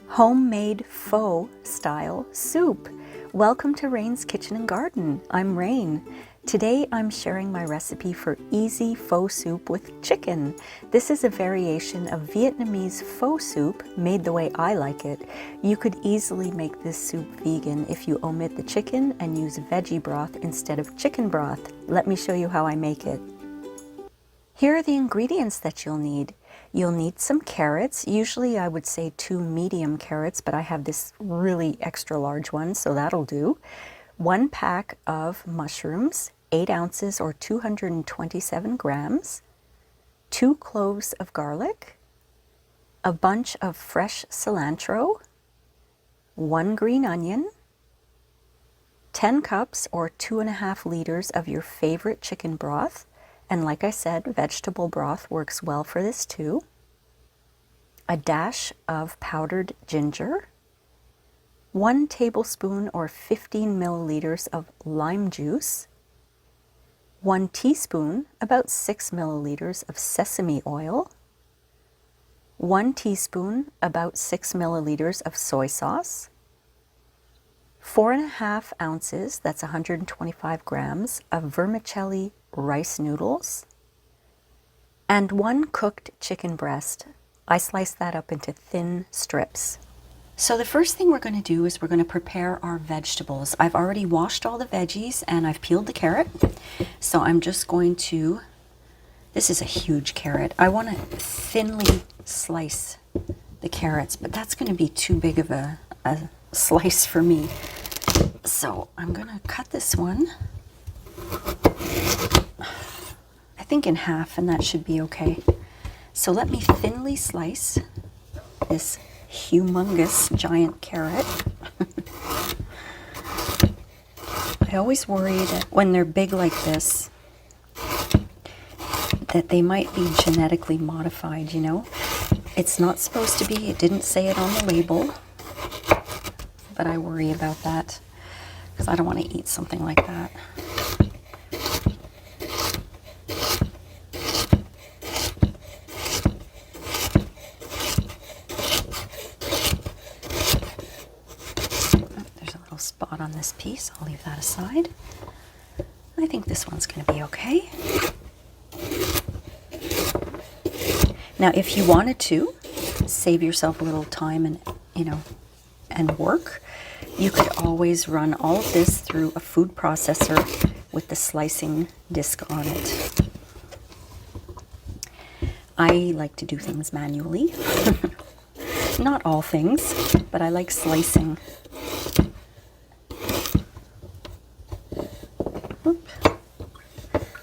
Homemade Pho-Style Soup. Welcome to Rain's Kitchen and Garden. I'm Rain. Today I'm sharing my recipe for easy pho soup with chicken. This is a variation of Vietnamese pho soup made the way I like it. You could easily make this soup vegan if you omit the chicken and use veggie broth instead of chicken broth. Let me show you how I make it. Here are the ingredients that you'll need. You'll need some carrots. Usually I would say 2 medium carrots, but I have this really extra large one, so that'll do. 1 pack of mushrooms, 8 ounces or 227 grams. 2 cloves of garlic. A bunch of fresh cilantro. 1 green onion. 10 cups or 2.5 liters of your favorite chicken broth. And like I said, vegetable broth works well for this too. A dash of powdered ginger. 1 tablespoon or 15 milliliters of lime juice. 1 teaspoon, about 6 milliliters of sesame oil. 1 teaspoon, about 6 milliliters of soy sauce. 4.5 ounces, that's 125 grams, of vermicelli rice noodles, and 1 cooked chicken breast. I sliced that up into thin strips. So the first thing we're going to do is we're going to prepare our vegetables. I've already washed all the veggies and I've peeled the carrot. So I'm just going to, this is a huge carrot. I want to thinly slice the carrots, but that's going to be too big of a slice for me. So I'm going to cut this one, I think in half, and that should be okay. So let me thinly slice this humongous giant carrot. I always worry that when they're big like this, that they might be genetically modified, you know? It's not supposed to be, it didn't say it on the label, but I worry about that because I don't want to eat something like that. Spot on this piece. I'll leave that aside. I think this one's going to be okay. Now, if you wanted to save yourself a little time and work, you could always run all of this through a food processor with the slicing disc on it. I like to do things manually. Not all things, but I like slicing.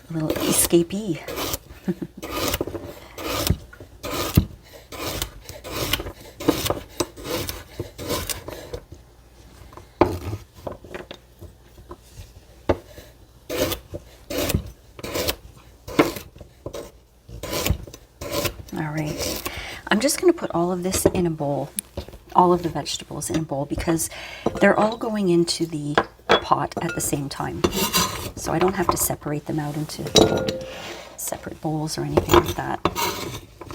A little escapee. All right, I'm just going to put all of this in a bowl, all of the vegetables in a bowl, because they're all going into the pot at the same time. So I don't have to separate them out into separate bowls or anything like that.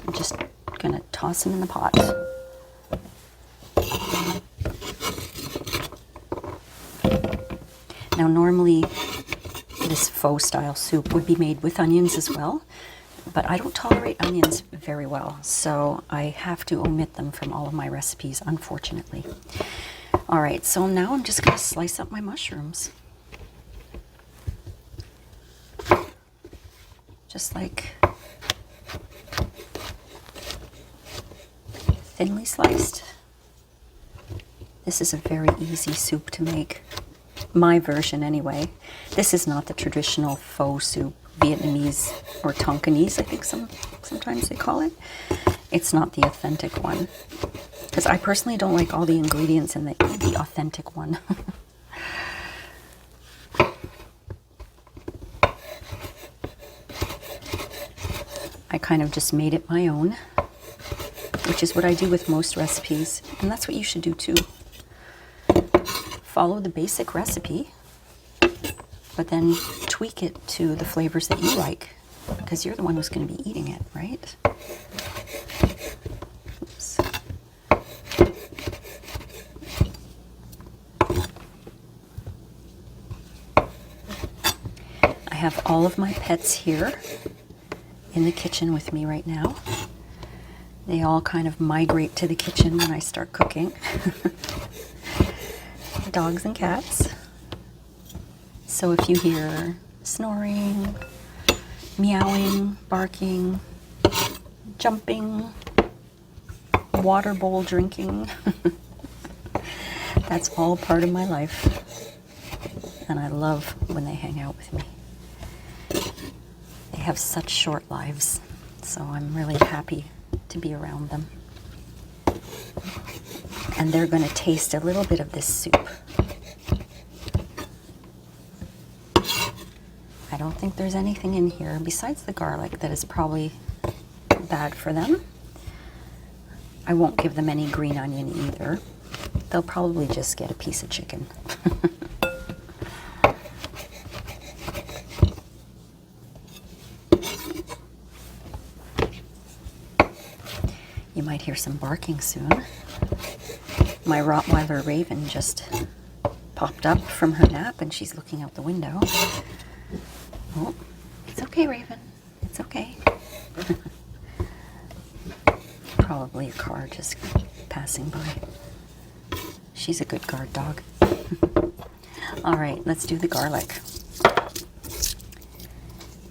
I'm just going to toss them in the pot. Now normally this pho-style soup would be made with onions as well, but I don't tolerate onions very well, so I have to omit them from all of my recipes, unfortunately. All right, so now I'm just going to slice up my mushrooms. Just like thinly sliced. This is a very easy soup to make. My version anyway. This is not the traditional pho soup, Vietnamese or Tonkinese, I think sometimes they call it. It's not the authentic one, because I personally don't like all the ingredients in the authentic one. I kind of just made it my own, which is what I do with most recipes, and that's what you should do too. Follow the basic recipe, but then tweak it to the flavors that you like, because you're the one who's going to be eating it, right? Oops. have all of my pets here in the kitchen with me right now. They all kind of migrate to the kitchen when I start cooking. Dogs and cats. So if you hear snoring, meowing, barking, jumping, water bowl drinking, that's all part of my life. And I love when they hang out with me. They have such short lives, so I'm really happy to be around them. And they're going to taste a little bit of this soup. I don't think there's anything in here besides the garlic that is probably bad for them. I won't give them any green onion either. They'll probably just get a piece of chicken. You might hear some barking soon. My Rottweiler Raven just popped up from her nap and she's looking out the window. Oh, it's okay, Raven. It's okay. Probably a car just passing by. She's a good guard dog. All right, let's do the garlic.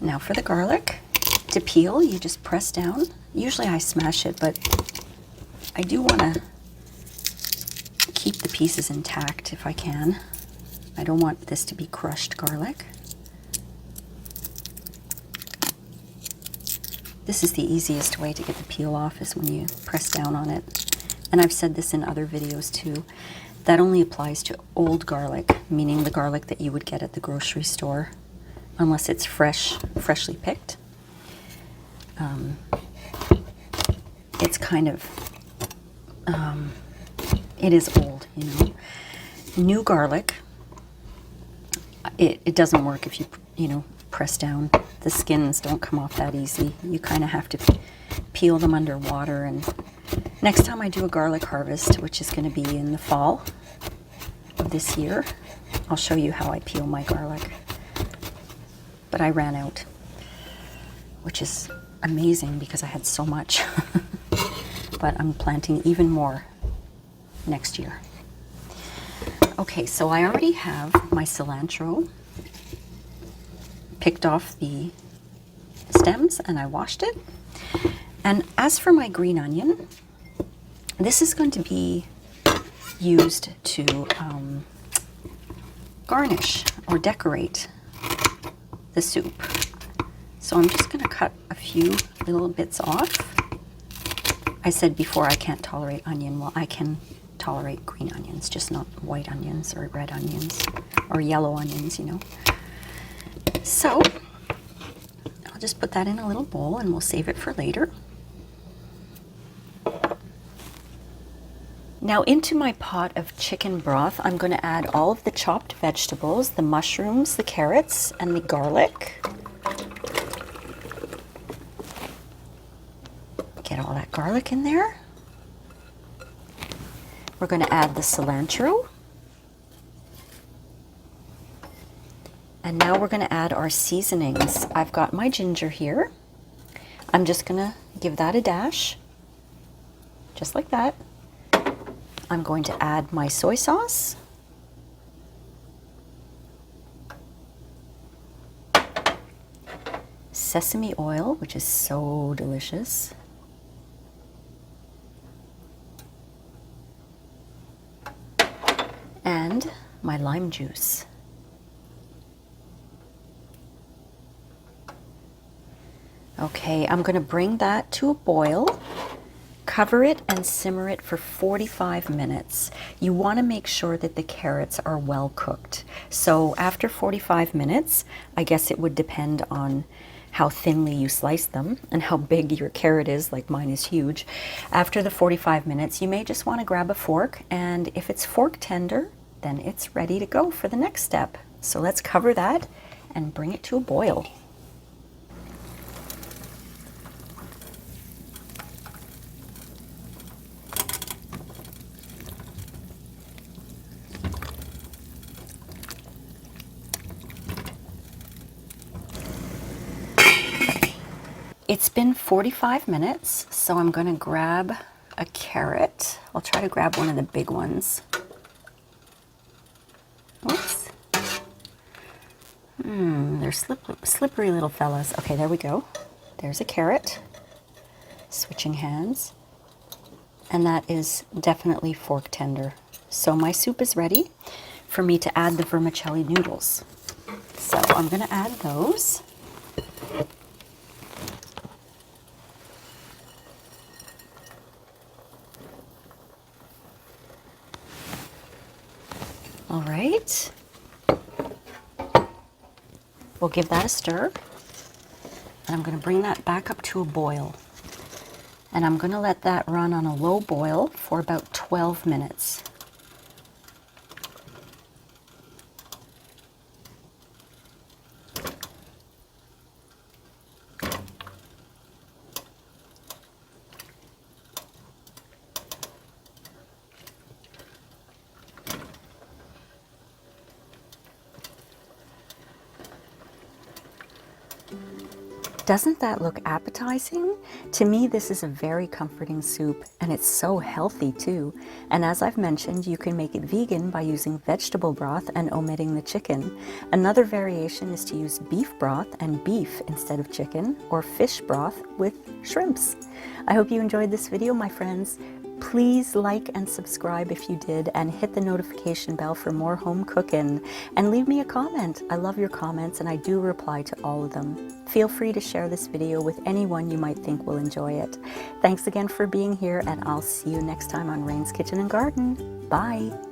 Now for the garlic, to peel, you just press down. Usually I smash it, but I do want to keep the pieces intact if I can. I don't want this to be crushed garlic. This is the easiest way to get the peel off, is when you press down on it. And I've said this in other videos too. That only applies to old garlic, meaning the garlic that you would get at the grocery store, unless it's freshly picked. It's kind of, it is old, you know. New garlic, it doesn't work if you press down. The skins don't come off that easy. You kind of have to peel them under water. And next time I do a garlic harvest, which is going to be in the fall of this year, I'll show you how I peel my garlic. But I ran out, which is amazing because I had so much. But I'm planting even more next year. Okay, so I already have my cilantro picked off the stems and I washed it. And as for my green onion, this is going to be used to garnish or decorate the soup. So I'm just going to cut a few little bits off. I said before I can't tolerate onion. Well, I can tolerate green onions, just not white onions or red onions or yellow onions, you know. So I'll just put that in a little bowl and we'll save it for later. Now into my pot of chicken broth, I'm going to add all of the chopped vegetables, the mushrooms, the carrots, and the garlic. Get all that garlic in there. We're going to add the cilantro. And now we're going to add our seasonings. I've got my ginger here. I'm just going to give that a dash, just like that. I'm going to add my soy sauce. Sesame oil, which is so delicious. And my lime juice. Okay, I'm going to bring that to a boil, cover it and simmer it for 45 minutes. You want to make sure that the carrots are well cooked. So after 45 minutes, I guess it would depend on how thinly you slice them and how big your carrot is, like mine is huge. After the 45 minutes, you may just want to grab a fork, and if it's fork tender, then it's ready to go for the next step. So let's cover that and bring it to a boil. It's been 45 minutes, so I'm going to grab a carrot. I'll try to grab one of the big ones. Oops. They're slippery little fellas. Okay, there we go. There's a carrot. Switching hands. And that is definitely fork tender. So my soup is ready for me to add the vermicelli noodles. So I'm going to add those. All right. We'll give that a stir. And I'm going to bring that back up to a boil. And I'm going to let that run on a low boil for about 12 minutes. Doesn't that look appetizing? To me, this is a very comforting soup, and it's so healthy too. And as I've mentioned, you can make it vegan by using vegetable broth and omitting the chicken. Another variation is to use beef broth and beef instead of chicken, or fish broth with shrimps. I hope you enjoyed this video, my friends. Please like and subscribe if you did, and hit the notification bell for more home cooking. And leave me a comment. I love your comments, and I do reply to all of them. Feel free to share this video with anyone you might think will enjoy it. Thanks again for being here, and I'll see you next time on Rain's Kitchen and Garden. Bye!